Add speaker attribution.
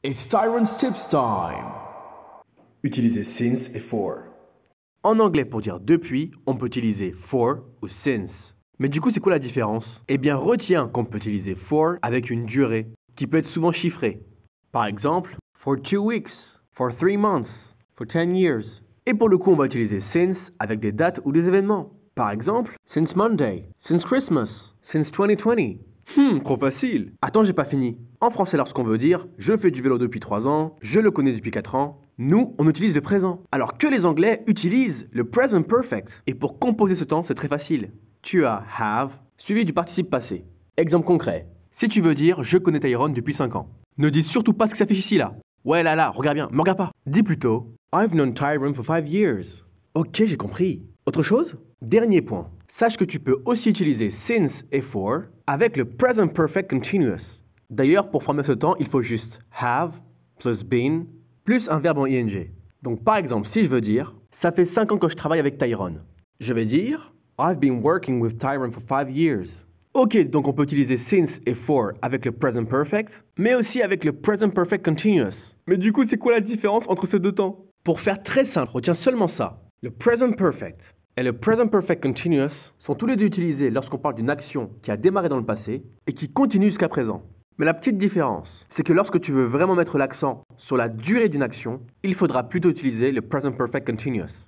Speaker 1: It's Tyron's Tips Time.
Speaker 2: Utilisez since et for.
Speaker 3: En anglais, pour dire depuis, on peut utiliser for ou since. Mais du coup, c'est quoi la différence? Eh bien, retiens qu'on peut utiliser for avec une durée, qui peut être souvent chiffrée. Par exemple, for 2 weeks, for 3 months, for 10 years. Et pour le coup, on va utiliser since avec des dates ou des événements. Par exemple, since Monday, since Christmas, since 2020. Trop facile. Attends, j'ai pas fini. En français, lorsqu'on veut dire « je fais du vélo depuis 3 ans, je le connais depuis 4 ans », nous, on utilise le présent. Alors que les Anglais utilisent le present perfect. Et pour composer ce temps, c'est très facile. Tu as have suivi du participe passé. Exemple concret. Si tu veux dire « je connais Tyrone depuis 5 ans », ne dis surtout pas ce qui s'affiche ici là. Ouais là, regarde bien, me regarde pas. Dis plutôt « I've known Tyrone for 5 years ». Ok, j'ai compris. Autre chose? Dernier point. Sache que tu peux aussi utiliser since et for avec le present perfect continuous. D'ailleurs, pour former ce temps, il faut juste have plus been plus un verbe en ing. Donc par exemple, si je veux dire « ça fait 5 ans que je travaille avec Tyrone », je vais dire « I've been working with Tyrone for 5 years ». Ok, donc on peut utiliser since et for avec le present perfect, mais aussi avec le present perfect continuous. Mais du coup, c'est quoi la différence entre ces deux temps? Pour faire très simple, retiens seulement ça. Le present perfect et le present perfect continuous sont tous les deux utilisés lorsqu'on parle d'une action qui a démarré dans le passé et qui continue jusqu'à présent. Mais la petite différence, c'est que lorsque tu veux vraiment mettre l'accent sur la durée d'une action, il faudra plutôt utiliser le present perfect continuous.